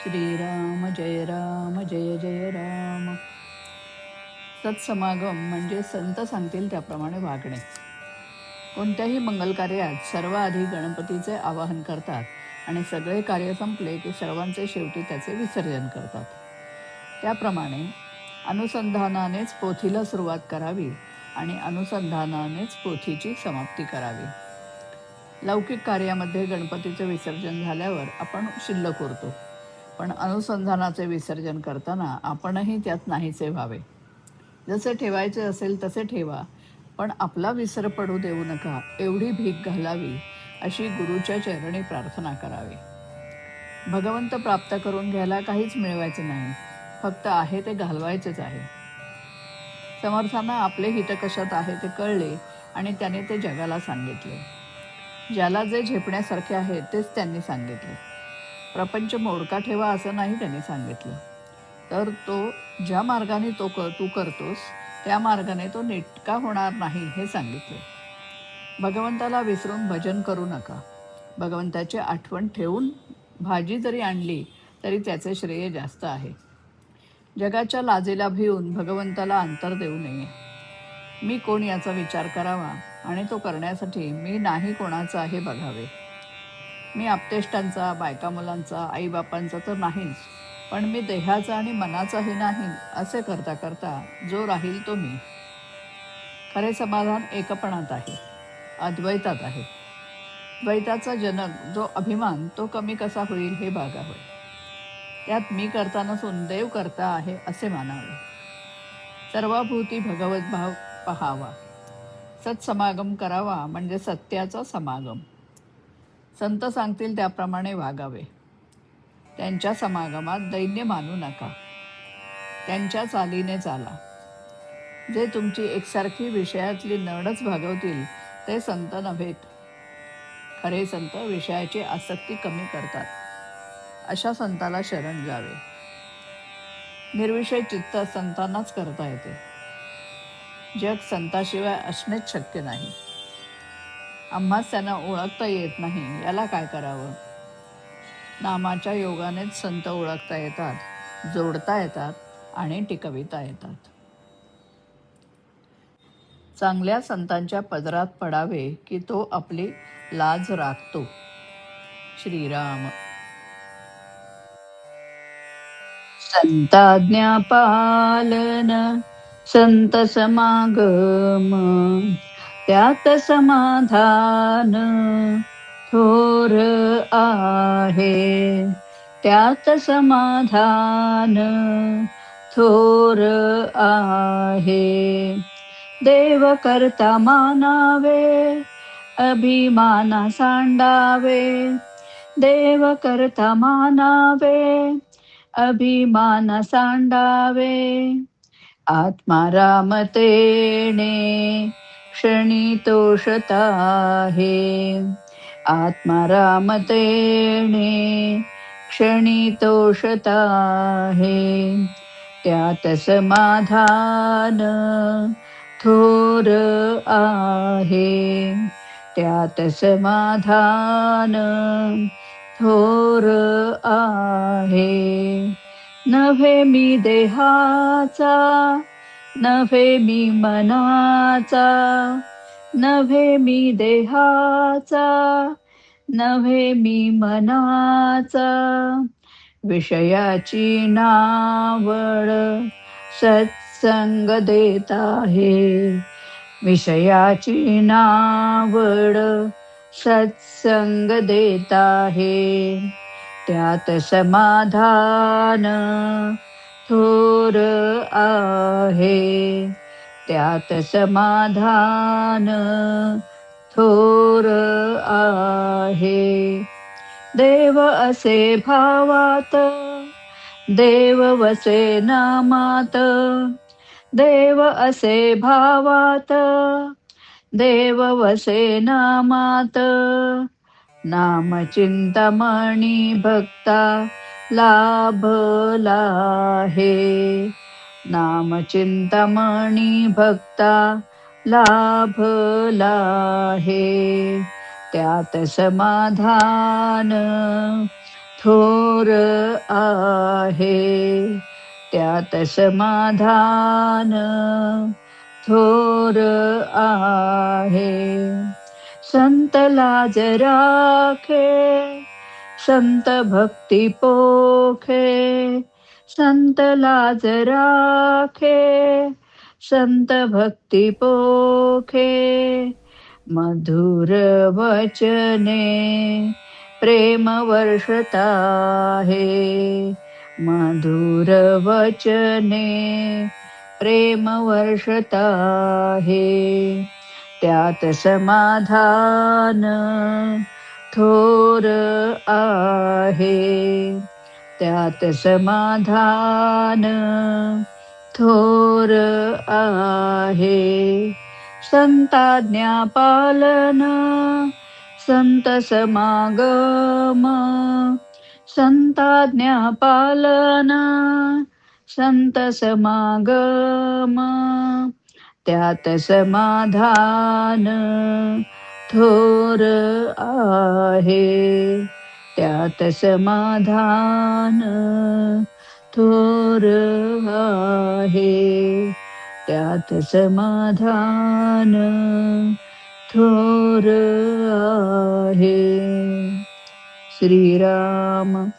श्रीराम जय जय राम. सत्समागम म्हणजे संत सांगतील त्याप्रमाणे वागणे. कोणत्याही मंगल कार्यात सर्वाआधी गणपतीचे आवाहन करतात आणि सगळे कार्य संपले की सर्वांचे शेवटी त्याचे विसर्जन करतात. त्याप्रमाणे अनुसंधानानेच पोथीला सुरुवात करावी आणि अनुसंधानानेच पोथीची समाप्ती करावी. लौकिक कार्यामध्ये गणपतीचे विसर्जन झाल्यावर आपण शिल्लक उरतो, पण अनुसंधानाचे विसर्जन करताना आपणही त्यात नाहीसे व्हावे. जसे ठेवायचे असेल तसे ठेवा, पण आपला विसर पडू देऊ नका एवढी भीक घालावी, अशी गुरुच्या चरणी प्रार्थना करावी. भगवंत प्राप्त करून घ्यायला काहीच मिळवायचे नाही, फक्त आहे ते घालवायचेच आहे. समर्थांना आपले हित कशात आहे ते कळले आणि त्याने ते जगाला सांगितले. ज्याला जे झेपण्यासारखे आहे तेच त्यांनी सांगितले. प्रपंच मोडका ठेवा असं नाही त्यांनी सांगितलं, तर तो ज्या मार्गाने तू करतोस त्या मार्गाने तो नेटका होणार नाही हे सांगितले. भगवंताला विसरून भजन करू नका. भगवंताची आठवण ठेवून भाजी जरी आणली तरी त्याचे श्रेय जास्त आहे. जगाच्या लाजेला भिवून भगवंताला अंतर देऊ नये. मी कोण याचा विचार करावा आणि तो करण्यासाठी मी नाही कोणाचा हे बघावे. मी आपतेष्टांचा, बायका मुलांचा, आईबापांचा तर नाहीच, पण मी देहाचा आणि मनाचाही नाही असे करता करता जो राहील तो मी. खरे समाधान एकपणात आहे, अद्वैतात आहे. द्वैताचा जनक जो अभिमान तो कमी कसा होईल हे बघावे. त्यात मी करता नसून देव करता आहे असे मानावे. सर्वभूती भगवत भाव पहावा. सत्समागम करावा म्हणजे सत्याचा समागम. संत सांगतील त्याप्रमाणे वागावे. त्यांच्या समागमात दैन्य मानू नका. त्यांच्या चालीने चाला. जे तुमची एकसारखी विषयातली नडच भागवतील ते संत नव्हेत. खरे संत विषयाची आसक्ती कमी करतात. अशा संताला शरण जावे. निर्विषय चित्त संतांनाच करता येते. जग संताशिवाय असणेच शक्य नाही. आम्हाच त्यांना ओळखता येत नाही, याला काय करावं. नामाच्या योगानेच संत ओळखता येतात, जोडता येतात आणि टिकविता येतात. चांगल्या संतांच्या पदरात पडावे की तो आपली लाज राखतो. श्रीराम. संताज्ञा पालन संत समागम, त्यात समाधान थोर आहे. त्यात समाधान थोर आहे. देव करता मानावे, अभिमान सांडावे. देव करता मानावे, अभिमान सांडावे. आत्मा तेणे क्षणी तोषता आहे. आत्मा तेणे क्षणी तोषता आहे. त्यात समाधान थोर आहे. त्यात समाधान थोर आहे. नव्हे मी देहाचा, नव्हे मी मनाचा. नव्हे मी देहाचा, नव्हे मी मनाचा. विषयाची नावड सत्संग देत आहे. विषयाची नावड सत्संग देत आहे. त्यात समाधान थोर आहे. त्यात समाधान थोर आहे. देव असे भावात, देव वसे नामात. देव असे भावात, देव वसे नामात. नाम चिंतामणी भक्ता लाभला आहे. नाम चिंतामणी भक्ता लाभला आहे. त्यात समाधान थोर आहे, त्यात समाधान थोर आहे. संत लाज राखे, संत भक्ती पोखे, संत लाज राखे, संत भक्ती पोखे. मधुर वचने प्रेम वर्षता है, मधुर वचने प्रेम वर्षता है. त्यात समाधान थोर आहे, त्यात समाधान थोर आहे. संताज्ञा पालन संत समागम, संताज्ञा पालन संत समागम. त्यात समाधान थोर आहे, त्यात समाधान थोर आहे. त्यात समाधान थोर आहे. श्रीराम